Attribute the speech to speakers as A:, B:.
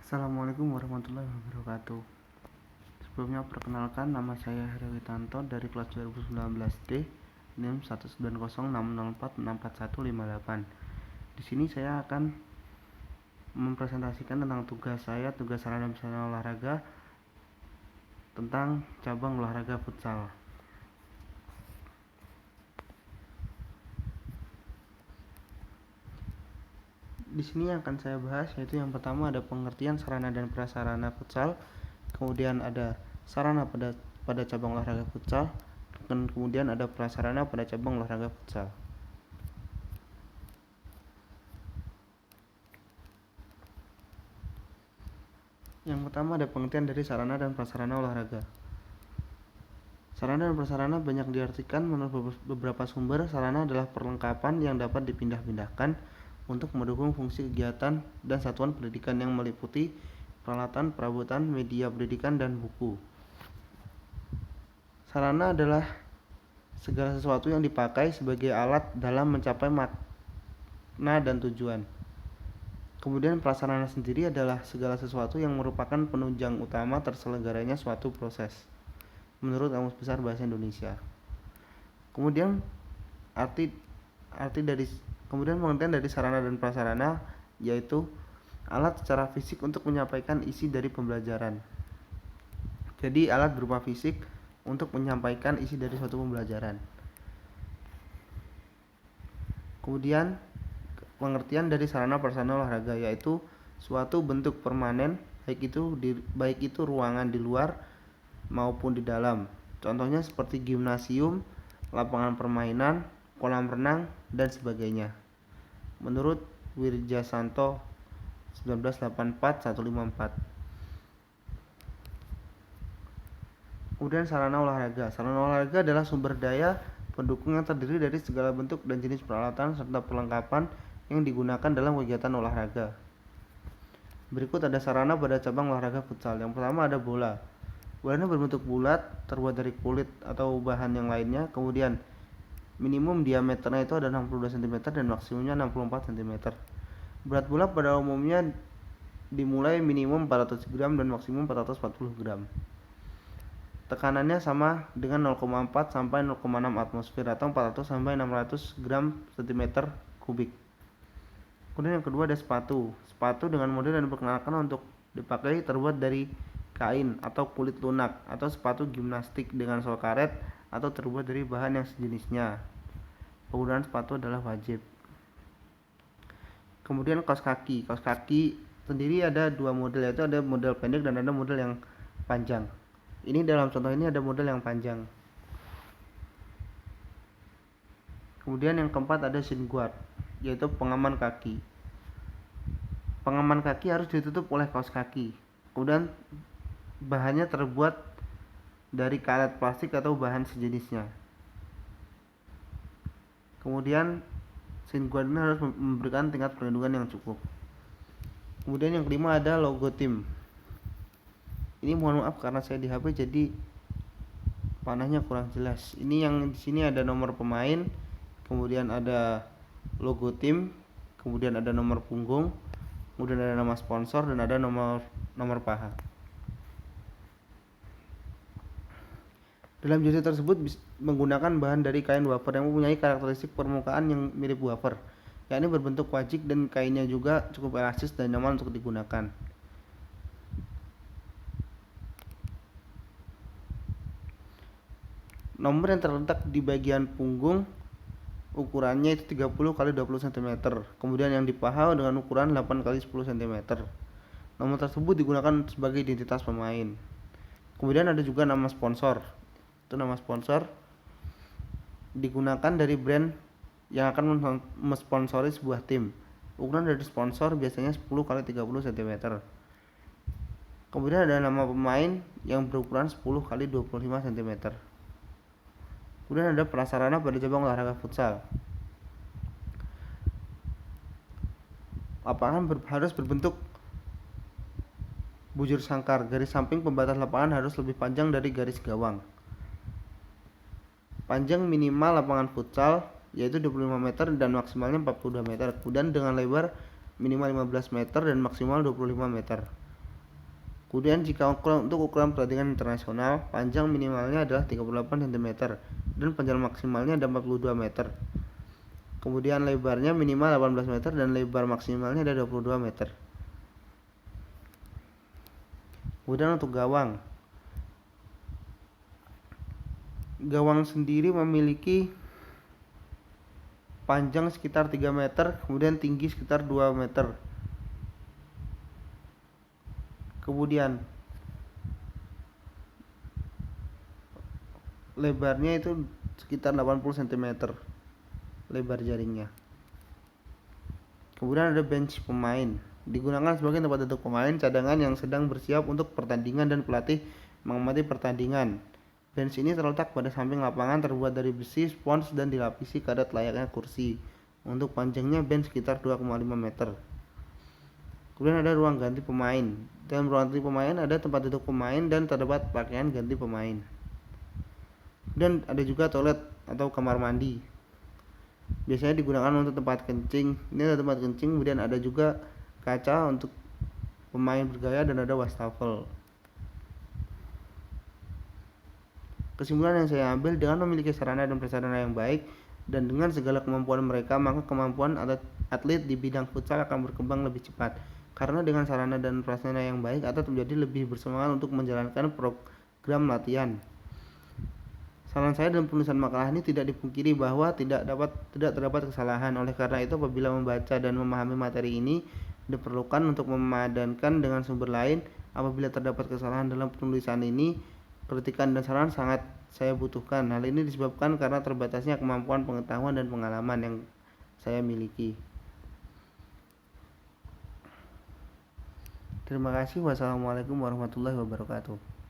A: Assalamualaikum warahmatullahi wabarakatuh. Sebelumnya perkenalkan, nama saya Heri Witanto dari kelas 2019D, NIM 19060464158. Di sini saya akan mempresentasikan tentang tugas sarana dan prasarana olahraga tentang cabang olahraga futsal. Di sini yang akan saya bahas yaitu yang pertama ada pengertian sarana dan prasarana futsal, kemudian ada sarana pada cabang olahraga futsal, dan kemudian ada prasarana pada cabang olahraga futsal. Yang pertama ada pengertian dari sarana dan prasarana olahraga. Sarana dan prasarana banyak diartikan menurut beberapa sumber. Sarana adalah perlengkapan yang dapat dipindah-pindahkan untuk mendukung fungsi kegiatan dan satuan pendidikan yang meliputi peralatan, perabotan, media pendidikan, dan buku. Sarana adalah segala sesuatu yang dipakai sebagai alat dalam mencapai makna dan tujuan. Kemudian prasarana sendiri adalah segala sesuatu yang merupakan penunjang utama terselenggaranya suatu proses, menurut Kamus Besar Bahasa Indonesia. Kemudian pengertian dari sarana dan prasarana yaitu alat secara fisik untuk menyampaikan isi dari pembelajaran. Jadi alat berupa fisik untuk menyampaikan isi dari suatu pembelajaran. Kemudian pengertian dari sarana prasarana olahraga yaitu suatu bentuk permanen, baik itu ruangan di luar maupun di dalam. Contohnya seperti gimnasium, lapangan permainan, kolam renang, dan sebagainya. Menurut Wirjasanto 1984-154. Kemudian sarana olahraga. Sarana olahraga adalah sumber daya pendukung yang terdiri dari segala bentuk dan jenis peralatan serta perlengkapan yang digunakan dalam kegiatan olahraga. Berikut ada sarana pada cabang olahraga futsal. Yang pertama ada bola. Bolanya berbentuk bulat, terbuat dari kulit atau bahan yang lainnya. Kemudian minimum diameternya itu ada 62 cm dan maksimumnya 64 cm. Berat bola pada umumnya dimulai minimum 400 gram dan maksimum 440 gram. Tekanannya sama dengan 0,4 sampai 0,6 atmosfer atau 400 sampai 600 gram cm kubik. Kemudian yang kedua ada sepatu. Sepatu dengan model yang diperkenalkan untuk dipakai terbuat dari kain atau kulit lunak, atau sepatu gimnastik dengan sol karet atau terbuat dari bahan yang sejenisnya. Penggunaan sepatu adalah wajib. Kemudian kaos kaki. Kaos kaki sendiri ada dua model, yaitu ada model pendek dan ada model yang panjang. Ini dalam contoh ini ada model yang panjang. Kemudian yang keempat ada shin guard, yaitu pengaman kaki. Pengaman kaki harus ditutup oleh kaos kaki. Kemudian bahannya terbuat dari karet plastik atau bahan sejenisnya. Kemudian shin guard ini harus memberikan tingkat perlindungan yang cukup. Kemudian yang kelima ada logo tim. Ini mohon maaf karena saya di HP jadi panahnya kurang jelas. Ini yang di sini ada nomor pemain, kemudian ada logo tim, kemudian ada nomor punggung, kemudian ada nama sponsor dan ada nomor paha. Dalam jersey tersebut menggunakan bahan dari kain wafer yang mempunyai karakteristik permukaan yang mirip wafer, yakni berbentuk wajik dan kainnya juga cukup elastis dan nyaman untuk digunakan. Nomor yang terletak di bagian punggung ukurannya itu 30 x 20 cm. Kemudian yang di paha dengan ukuran 8 x 10 cm. Nomor tersebut digunakan sebagai identitas pemain. Kemudian ada juga nama sponsor. Itu nama sponsor digunakan dari brand yang akan mensponsori sebuah tim. Ukuran dari sponsor biasanya 10 x 30 cm. Kemudian ada nama pemain yang berukuran 10 x 25 cm. Kemudian ada prasarana pada cabang olahraga futsal. Lapangan harus berbentuk bujur sangkar. Garis samping pembatas lapangan harus lebih panjang dari garis gawang. Panjang minimal lapangan futsal yaitu 25 meter dan maksimalnya 42 meter. Kemudian dengan lebar minimal 15 meter dan maksimal 25 meter. Kemudian jika untuk ukuran pertandingan internasional, panjang minimalnya adalah 38 cm dan panjang maksimalnya ada 42 meter. Kemudian lebarnya minimal 18 meter dan lebar maksimalnya ada 22 meter. Kemudian untuk gawang. Gawang sendiri memiliki panjang sekitar 3 meter, kemudian tinggi sekitar 2 meter. Kemudian lebarnya itu sekitar 80 cm lebar jaringnya. Kemudian ada bench pemain, digunakan sebagai tempat duduk pemain cadangan yang sedang bersiap untuk pertandingan dan pelatih mengamati pertandingan. Bench ini terletak pada samping lapangan, terbuat dari besi, spons, dan dilapisi karet layaknya kursi. Untuk panjangnya bench sekitar 2,5 meter. Kemudian ada ruang ganti pemain. Dalam ruang ganti pemain ada tempat duduk pemain dan terdapat pakaian ganti pemain. Dan ada juga toilet atau kamar mandi. Biasanya digunakan untuk tempat kencing. Ini ada tempat kencing, kemudian ada juga kaca untuk pemain bergaya dan ada wastafel. Kesimpulan yang saya ambil, dengan memiliki sarana dan prasarana yang baik dan dengan segala kemampuan mereka, maka kemampuan atlet di bidang futsal akan berkembang lebih cepat. Karena dengan sarana dan prasarana yang baik, atlet menjadi lebih bersemangat untuk menjalankan program latihan. Saran saya dalam penulisan makalah ini tidak dipungkiri bahwa tidak terdapat kesalahan. Oleh karena itu, apabila membaca dan memahami materi ini, diperlukan untuk memadankan dengan sumber lain. Apabila terdapat kesalahan dalam penulisan ini, kritikan dan saran sangat saya butuhkan. Hal ini disebabkan karena terbatasnya kemampuan pengetahuan dan pengalaman yang saya miliki. Terima kasih. Wassalamualaikum warahmatullahi wabarakatuh.